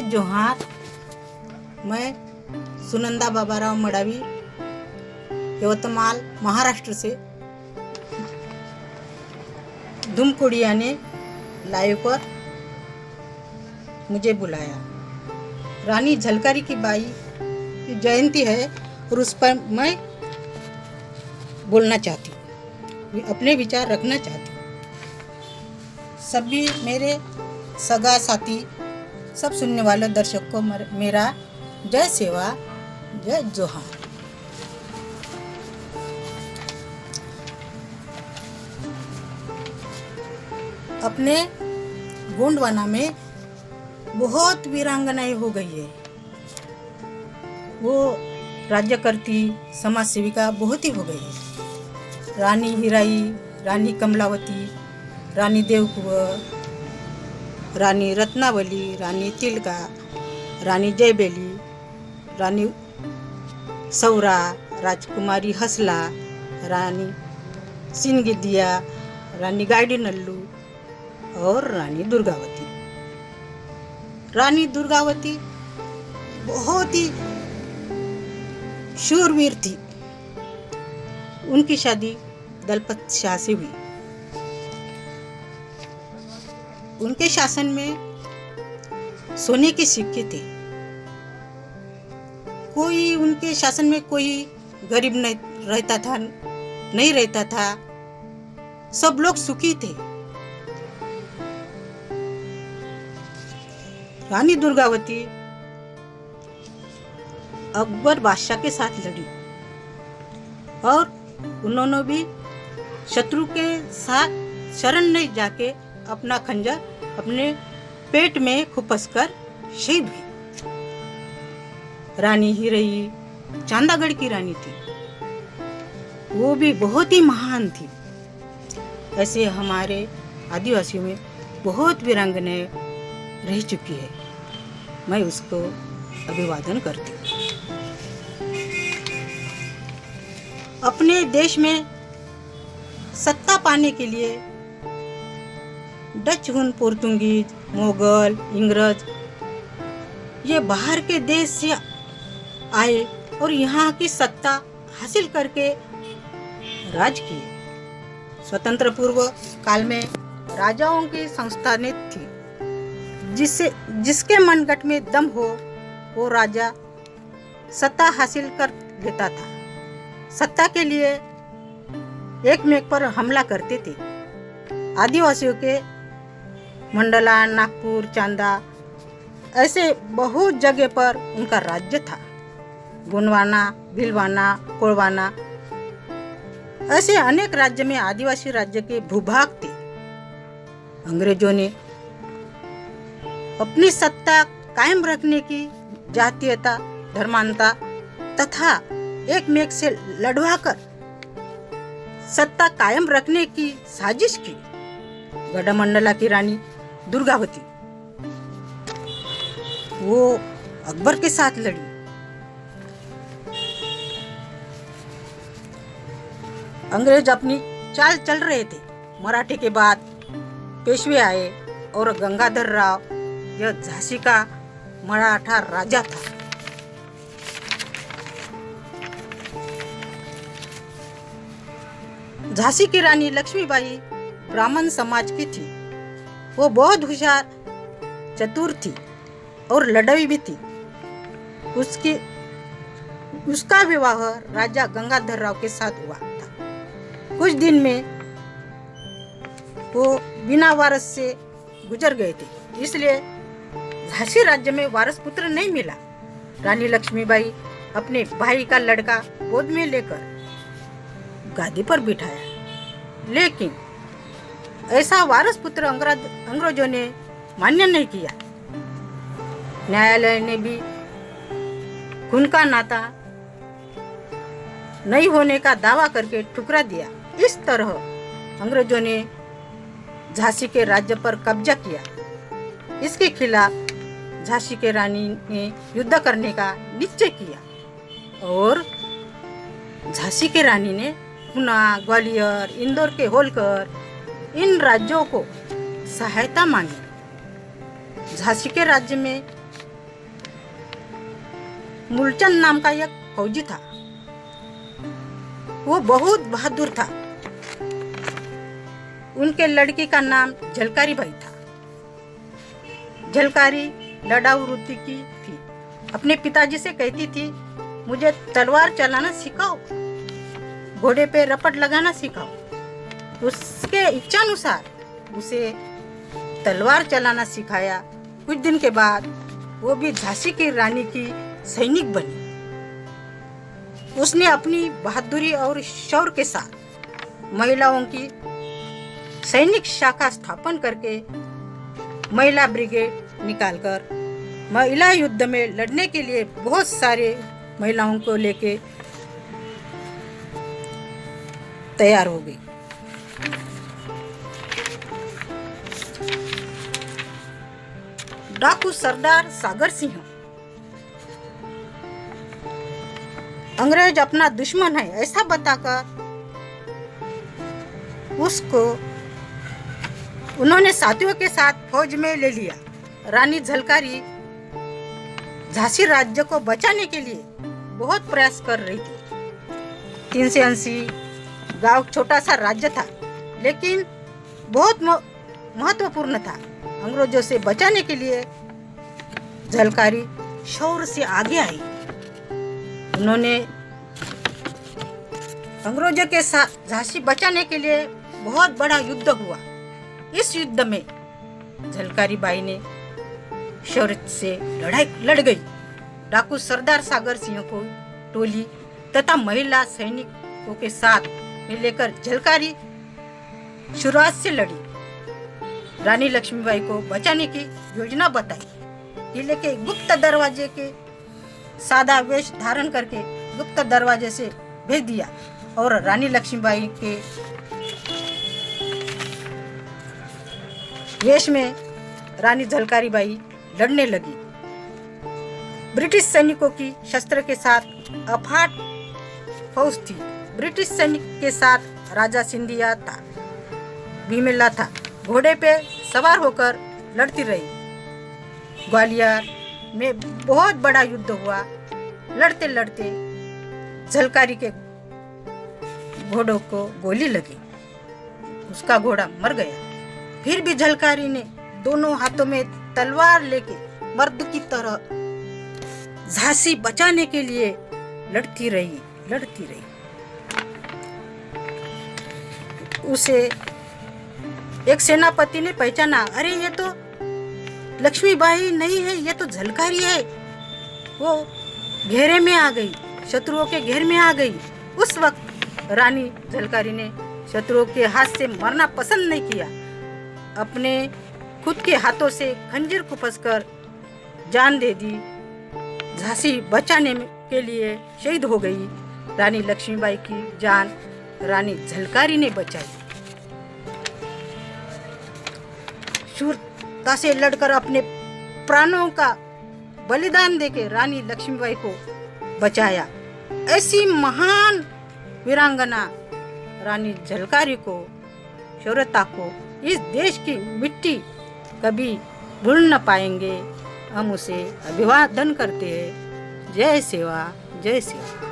जोहार। मैं सुनंदा बाबाराव मडावी, यवतमाल, महाराष्ट्र से। धूमकुड़िया ने लाइव पर मुझे बुलाया। रानी झलकारी की बाई की जयंती है और उस पर मैं बोलना चाहती हूँ, अपने विचार रखना चाहती हूँ। सभी मेरे सगा साथी, सब सुनने वाले दर्शक को मेरा जय सेवा, जय जोहार। अपने गोंडवाना में बहुत वीरांगनाएं हो गई है। वो राज्यकर्ती, समाज सेविका बहुत ही हो गई है। रानी हीराई, रानी कमलावती, रानी देवकुंवर, रानी रत्नावली, रानी तिलका, रानी जयबेली, रानी सौरा, राजकुमारी हसला, रानी सिंगिदिया, रानी गाइडी नल्लू और रानी दुर्गावती। रानी दुर्गावती बहुत ही शूरवीर थी। उनकी शादी दलपत शाह से हुई। उनके शासन में सोने के सिक्के थे। कोई उनके शासन में कोई गरीब नहीं रहता था। सब लोग सुखी थे। रानी दुर्गावती अकबर बादशाह के साथ लड़ी और उन्होंने भी शत्रु के साथ शरण नहीं जाके अपना खंजर अपने पेट में खुपस कर शहीद हुई। रानी हीरई चांदागढ़ की रानी थी। वो भी बहुत ही महान थी। ऐसे हमारे आदिवासियों में बहुत वीरांगनाएं रह चुकी है। मैं उसको अभिवादन करती हूँ। अपने देश में सत्ता पाने के लिए डच, हुन, पोर्तुगीज, मुगल, इंग्रज ये बाहर के देश से आए और यहाँ की सत्ता हासिल करके राज किए। स्वतंत्र पूर्व काल में राजाओं की संस्थानें थी। जिसके मनगट में दम हो वो राजा सत्ता हासिल कर लेता था। सत्ता के लिए एक मेक पर हमला करते थे। आदिवासियों के मंडला, नागपुर, चांदा ऐसे बहुत जगह पर उनका राज्य था। गोंडवाना, भीलवाना, कोळवाना ऐसे अनेक राज्य में आदिवासी राज्य के भूभाग थे। अंग्रेजों ने अपनी सत्ता कायम रखने की जातीयता, धर्मांता तथा एक मेक से लड़वाकर सत्ता कायम रखने की साजिश की। गढ़मंडला की रानी दुर्गावती वो अकबर के साथ लड़ी। अंग्रेज अपनी चाल चल रहे थे। मराठे के बाद पेशवे आए और गंगाधर राव यह झांसी का मराठा राजा था। झांसी की रानी लक्ष्मीबाई ब्राह्मण समाज की थी। वो बहुत होशियार, चतुर थी और लड़ाई भी थी। उसका विवाह राजा गंगाधर राव के साथ हुआ था। कुछ दिन में वो बिना वारस से गुजर गए थे, इसलिए झांसी राज्य में वारस पुत्र नहीं मिला। रानी लक्ष्मीबाई अपने भाई का लड़का गोद में लेकर गादी पर बिठाया, लेकिन ऐसा वारस पुत्र अंग्रेजों ने मान्य नहीं किया। न्यायालय ने भी खून का नाता नहीं होने का दावा करके ठुकरा दिया। इस तरह अंग्रेजों ने झांसी के राज्य पर कब्जा किया। इसके खिलाफ झांसी के रानी ने युद्ध करने का निश्चय किया और झांसी के रानी ने पुणे, ग्वालियर, इंदौर के होलकर इन राज्यों को सहायता मांगी। झांसी के राज्य में मूलचंद नाम का एक फौजी था। वो बहुत बहादुर था। उनके लड़की का नाम झलकारी बाई था। झलकारी लड़ाऊ वृत्ति की थी। अपने पिताजी से कहती थी, मुझे तलवार चलाना सिखाओ, घोड़े पे रपट लगाना सिखाओ। उसके इच्छानुसार उसे तलवार चलाना सिखाया। कुछ दिन के बाद वो भी झांसी की रानी की सैनिक बनी। उसने अपनी बहादुरी और शौर्य के साथ महिलाओं की सैनिक शाखा स्थापन करके महिला ब्रिगेड निकालकर महिला युद्ध में लड़ने के लिए बहुत सारे महिलाओं को लेके तैयार हो गई। डाकू सरदार सागर सिंह अंग्रेज अपना दुश्मन है ऐसा बताकर उसको उन्होंने साथियों के साथ फौज में ले लिया। रानी झलकारी झांसी राज्य को बचाने के लिए बहुत प्रयास कर रही थी। 380 गांव छोटा सा राज्य था, लेकिन बहुत महत्वपूर्ण था। अंग्रेजों से बचाने के लिए झलकारी शौर्य से आगे आई। उन्होंने अंग्रेजों के साथ झांसी बचाने के लिए बहुत बड़ा युद्ध हुआ। इस युद्ध में झलकारी बाई ने शौर्य से लड़ाई लड़ गई। डाकू सरदार सागर सिंह को टोली तथा महिला सैनिकों के साथ में लेकर झलकारी शुरुआत से लड़ी। रानी लक्ष्मीबाई को बचाने की योजना बताई। किले के गुप्त दरवाजे के सादा वेश धारण करके गुप्त दरवाजे से भेज दिया और रानी लक्ष्मीबाई के वेश में रानी झलकारी बाई लड़ने लगी। ब्रिटिश सैनिकों की शस्त्र के साथ अफाट फौज थी। ब्रिटिश सैनिक के साथ राजा सिंधिया था, भीमेला था। घोड़े पे सवार होकर लड़ती रही। ग्वालियर में बहुत बड़ा युद्ध हुआ। लड़ते लड़ते झलकारी के घोड़ों को गोली लगी, उसका घोड़ा मर गया। फिर भी झलकारी ने दोनों हाथों में तलवार लेके मर्द की तरह झांसी बचाने के लिए लड़ती रही। उसे एक सेनापति ने पहचाना, अरे ये तो लक्ष्मीबाई नहीं है, ये तो झलकारी है। वो घेरे में आ गई, शत्रुओं के घेर में आ गई। उस वक्त रानी झलकारी ने शत्रुओं के हाथ से मरना पसंद नहीं किया। अपने खुद के हाथों से खंजीर को फंसकर जान दे दी। झांसी बचाने के लिए शहीद हो गई। रानी लक्ष्मीबाई की जान रानी झलकारी ने बचाई। शूरता से लड़कर अपने प्राणों का बलिदान देके रानी लक्ष्मीबाई को बचाया। ऐसी महान वीरांगना रानी झलकारी को, शौर्यता को इस देश की मिट्टी कभी भूल न पाएंगे। हम उसे अभिवादन करते हैं। जय सेवा, जय सेवा।